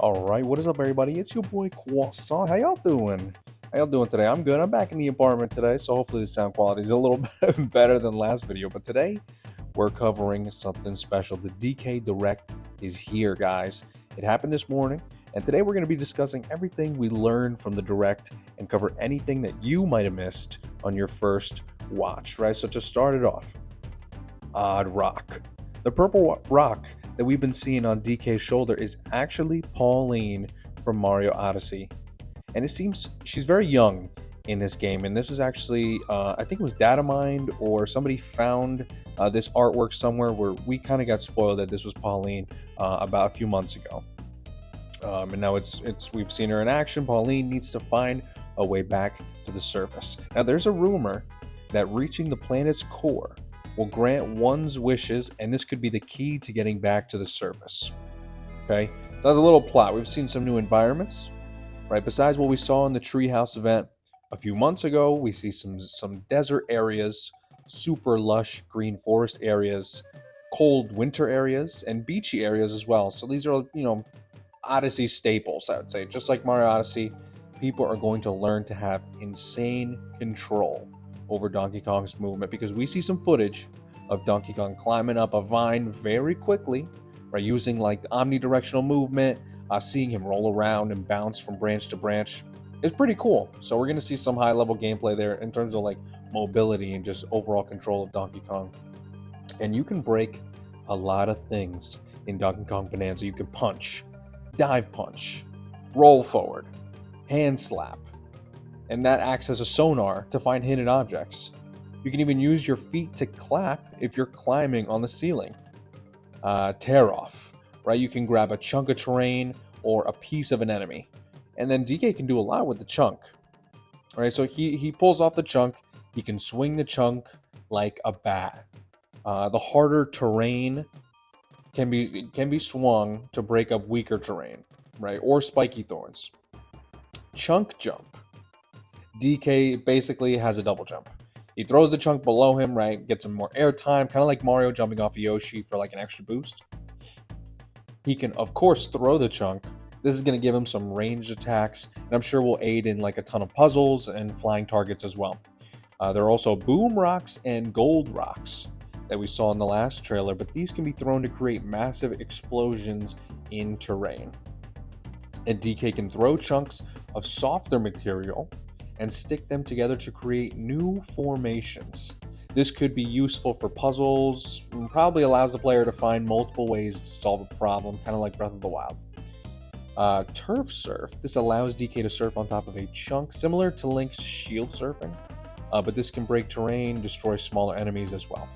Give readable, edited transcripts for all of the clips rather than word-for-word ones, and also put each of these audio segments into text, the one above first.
All right, what is up, everybody? It's your boy Croissant. How y'all doing? How y'all doing today? I'm good. I'm back in the apartment today, so hopefully the sound quality is a little bit better than last video. But today we're covering something special. The DK Direct is here, guys. It happened this morning, and today we're going to be discussing everything we learned from the Direct and cover anything that you might have missed on your first watch. Right. So to start it off, Odd Rock. The purple rock that we've been seeing on DK's shoulder is actually Pauline from Mario Odyssey. And it seems she's very young in this game. And this was actually, I think it was data mined or somebody found this artwork somewhere where we kind of got spoiled that this was Pauline about a few months ago. And now we've seen her in action. Pauline needs to find a way back to the surface. Now there's a rumor that reaching the planet's core will grant one's wishes, and this could be the key to getting back to the surface. Okay, so that's a little plot. We've seen some new environments, right? Besides what we saw in the treehouse event a few months ago, we see some desert areas, super lush green forest areas, cold winter areas, and beachy areas as well. So these are, Odyssey staples, I would say. Just like Mario Odyssey, people are going to learn to have insane control over Donkey Kong's movement, because we see some footage of Donkey Kong climbing up a vine very quickly, right, using like omnidirectional movement, seeing him roll around and bounce from branch to branch. It's pretty cool. So we're going to see some high level gameplay there in terms of like mobility and just overall control of Donkey Kong. And you can break a lot of things in Donkey Kong Bonanza. You can punch, dive punch, roll forward, hand slap, and that acts as a sonar to find hidden objects. You can even use your feet to clap if you're climbing on the ceiling. Tear off, right? You can grab a chunk of terrain or a piece of an enemy. And then DK can do a lot with the chunk. Right? So he pulls off the chunk, he can swing the chunk like a bat. The harder terrain can be swung to break up weaker terrain, right? Or spiky thorns. Chunk jump. DK basically has a double jump. He throws the chunk below him, right? Gets him more air time, kind of like Mario jumping off of Yoshi for like an extra boost. He can, of course, throw the chunk. This is going to give him some ranged attacks, and I'm sure will aid in like a ton of puzzles and flying targets as well. There are also boom rocks and gold rocks that we saw in the last trailer, but these can be thrown to create massive explosions in terrain. And DK can throw chunks of softer material and stick them together to create new formations. This could be useful for puzzles, and probably allows the player to find multiple ways to solve a problem, kind of like Breath of the Wild. Turf Surf. This allows DK to surf on top of a chunk, similar to Link's shield surfing, but this can break terrain, destroy smaller enemies as well.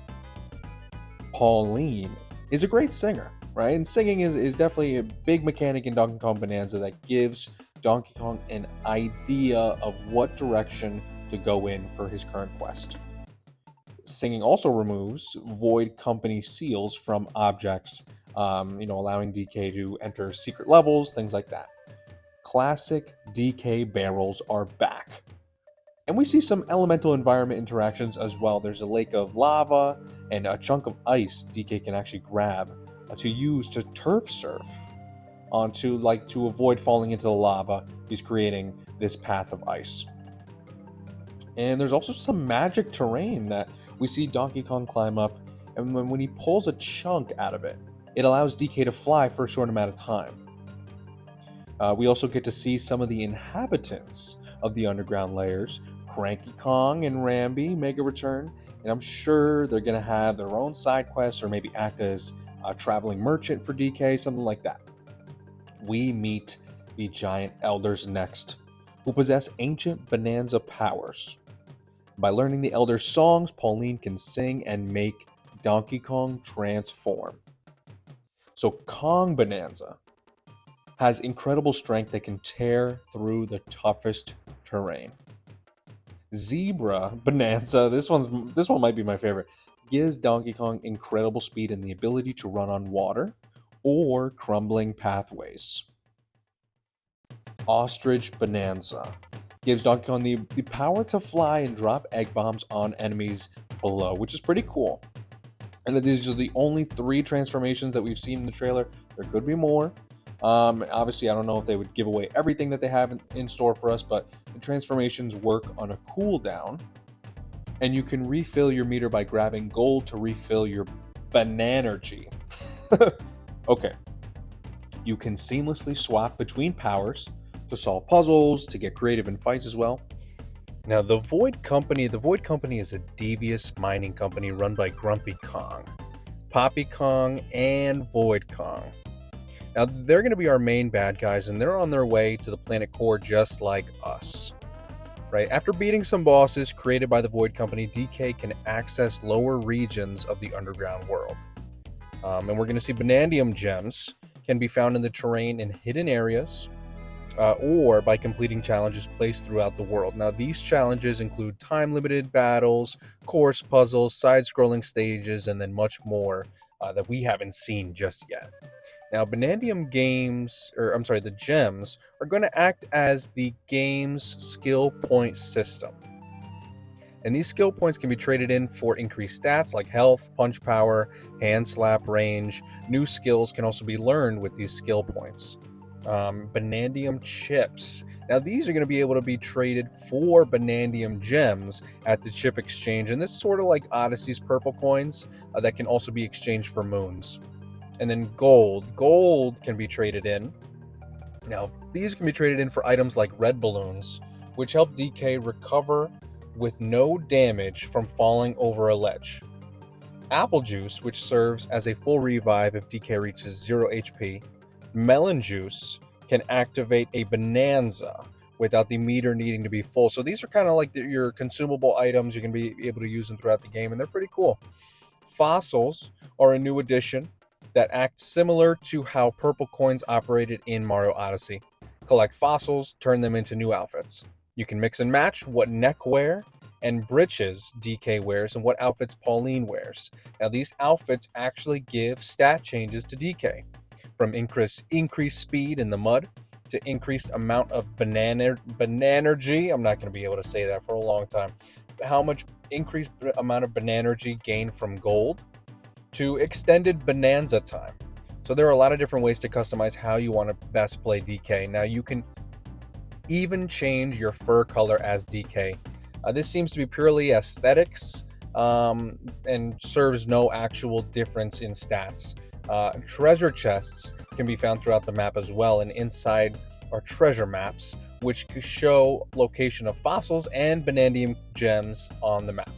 Pauline is a great singer, right? And singing is definitely a big mechanic in Donkey Kong Bonanza that gives Donkey Kong an idea of what direction to go in for his current quest. Singing also removes Void Company seals from objects, allowing DK to enter secret levels, things like that. Classic DK barrels are back. And we see some elemental environment interactions as well. There's a lake of lava and a chunk of ice DK can actually grab to use to turf surf onto, like, to avoid falling into the lava. He's creating this path of ice. And there's also some magic terrain that we see Donkey Kong climb up, and when he pulls a chunk out of it, it allows DK to fly for a short amount of time. We also get to see some of the inhabitants of the underground layers. Cranky Kong and Rambi make a return, and I'm sure they're going to have their own side quests or maybe act as a traveling merchant for DK, something like that. We meet the giant elders next, who possess ancient Bonanza powers. By learning the elders' songs, Pauline can sing and make Donkey Kong transform. So Kong Bonanza has incredible strength that can tear through the toughest terrain. Zebra Bonanza, this one might be my favorite, gives Donkey Kong incredible speed and the ability to run on water or crumbling pathways. Ostrich Bonanza gives Donkey Kong the power to fly and drop egg bombs on enemies below, which is pretty cool. And these are the only 3 transformations that we've seen in the trailer. There could be more, Obviously, I don't know if they would give away everything that they have in store for us, but the transformations work on a cooldown, and you can refill your meter by grabbing gold to refill your Bananergy. Okay. You can seamlessly swap between powers to solve puzzles, to get creative in fights as well. Now, the Void Company is a devious mining company run by Grumpy Kong, Poppy Kong, and Void Kong. Now, they're going to be our main bad guys, and they're on their way to the planet core just like us. Right? After beating some bosses created by the Void Company, DK can access lower regions of the underground world. And we're going to see Banandium gems can be found in the terrain in hidden areas, or by completing challenges placed throughout the world. Now, these challenges include time-limited battles, course puzzles, side-scrolling stages, and then much more that we haven't seen just yet. Now, the gems are going to act as the game's skill point system. And these skill points can be traded in for increased stats like health, punch power, hand slap range. New skills can also be learned with these skill points. Banandium chips. Now, these are going to be able to be traded for Banandium gems at the chip exchange. And this is sort of like Odyssey's purple coins that can also be exchanged for moons. And then gold. Gold can be traded in. Now, these can be traded in for items like red balloons, which help DK recover with no damage from falling over a ledge. Apple juice, which serves as a full revive if DK reaches 0 HP. Melon juice can activate a Bananza without the meter needing to be full. So these are kind of like your consumable items. You're going to be able to use them throughout the game, and they're pretty cool. Fossils are a new addition that act similar to how purple coins operated in Mario Odyssey. Collect fossils, turn them into new outfits. You can mix and match what neckwear and breeches DK wears and what outfits Pauline wears. Now, these outfits actually give stat changes to DK, from increased speed in the mud to increased amount of Bananergy. I'm not going to be able to say that for a long time. How much increased amount of Bananergy gained from gold to extended Bananza time. So there are a lot of different ways to customize how you want to best play DK. Now, you can even change your fur color as DK. This seems to be purely aesthetics and serves no actual difference in stats. Treasure chests can be found throughout the map as well, and inside are treasure maps, which could show location of fossils and Banandium gems on the map.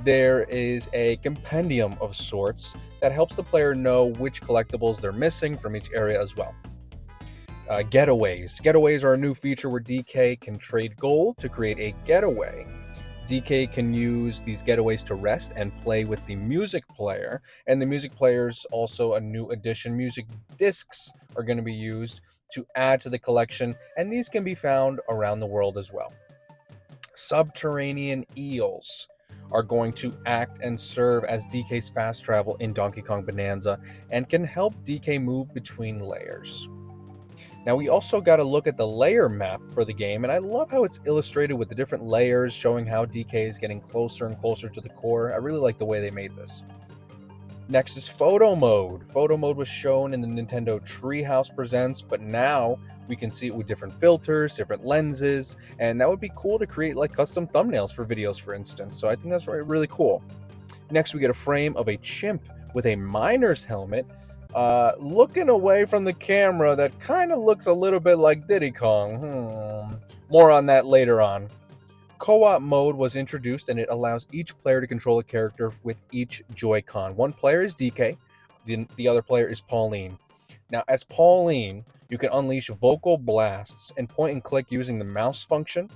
There is a compendium of sorts that helps the player know which collectibles they're missing from each area as well. Getaways. Getaways are a new feature where DK can trade gold to create a getaway. DK can use these getaways to rest and play with the music player, and the music player is also a new addition. Music discs are going to be used to add to the collection, and these can be found around the world as well. Subterranean eels are going to act and serve as DK's fast travel in Donkey Kong Bananza and can help DK move between layers. Now, we also got to look at the layer map for the game, and I love how it's illustrated with the different layers showing how DK is getting closer and closer to the core. I really like the way they made this. Next is photo mode. Photo mode was shown in the Nintendo Treehouse Presents, but now we can see it with different filters, different lenses, and that would be cool to create like custom thumbnails for videos, for instance. So I think that's really cool. Next, we get a frame of a chimp with a miner's helmet, looking away from the camera that kind of looks a little bit like Diddy Kong. More on that later on. Co-op mode was introduced, and it allows each player to control a character with each Joy-Con. One player is DK, the other player is Pauline. Now, as Pauline, you can unleash vocal blasts and point and click using the mouse function.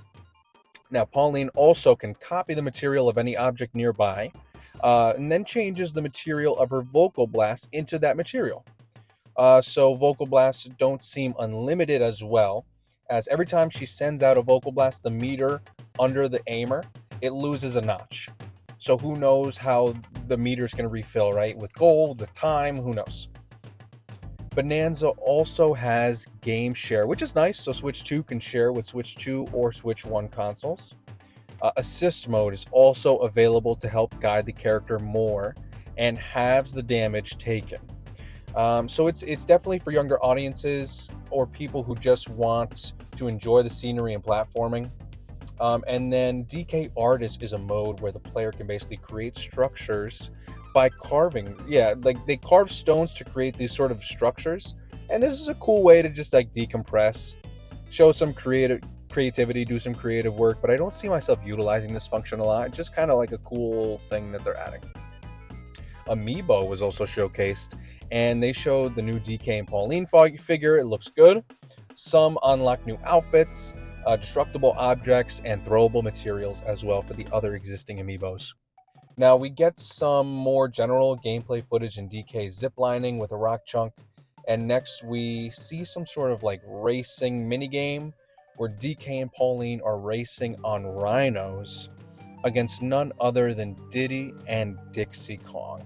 Now, Pauline also can copy the material of any object nearby, and then changes the material of her vocal blast into that material. So vocal blasts don't seem unlimited as well, as every time she sends out a vocal blast, the meter under the aimer, it loses a notch. So who knows how the meter is going to refill, right? With gold, with time, who knows? Bananza also has game share, which is nice. So Switch 2 can share with Switch 2 or Switch 1 consoles. Assist mode is also available to help guide the character more and halves the damage taken. So it's definitely for younger audiences or people who just want to enjoy the scenery and platforming. And then DK Artist is a mode where the player can basically create structures by carving. Yeah, like they carve stones to create these sort of structures. And this is a cool way to just like decompress, show some creativity, do some creative work. But I don't see myself utilizing this function a lot. It's just kind of like a cool thing that they're adding. Amiibo was also showcased, and they showed the new DK and Pauline figure. It looks good. Some unlock new outfits, destructible objects, and throwable materials as well for the other existing amiibos. Now we get some more general gameplay footage in DK ziplining with a rock chunk, and next we see some sort of like racing minigame where DK and Pauline are racing on rhinos against none other than Diddy and Dixie Kong.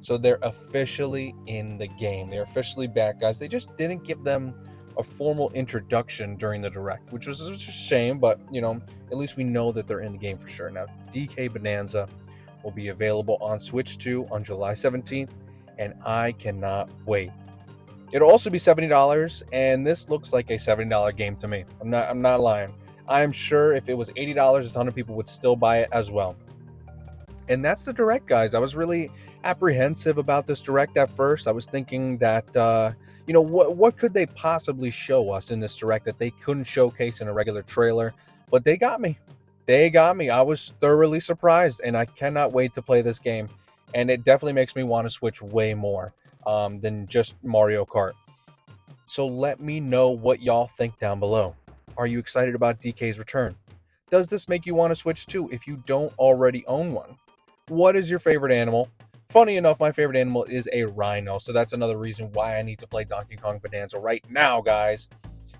So they're officially in the game. They're officially back, guys. They just didn't give them a formal introduction during the direct, which was a shame, but at least we know that they're in the game for sure. Now, DK Bananza will be available on Switch 2 on July 17th, and I cannot wait. It'll also be $70, and this looks like a $70 game to me. I'm not lying. I'm sure if it was $80, a ton of people would still buy it as well. And that's the direct, guys. I was really apprehensive about this direct at first. I was thinking that what could they possibly show us in this direct that they couldn't showcase in a regular trailer, but they got me. I was thoroughly surprised, and I cannot wait to play this game. And it definitely makes me want to Switch way more than just Mario Kart. So let me know what y'all think down below. Are you excited about DK's return? Does this make you want to Switch too if you don't already own one? What is your favorite animal? Funny enough, my favorite animal is a rhino, so that's another reason why I need to play Donkey Kong Bananza right now, guys.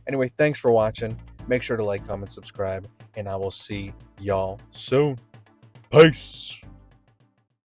Anyway, thanks for watching. Make sure to like, comment, subscribe, and I will see y'all soon. Peace!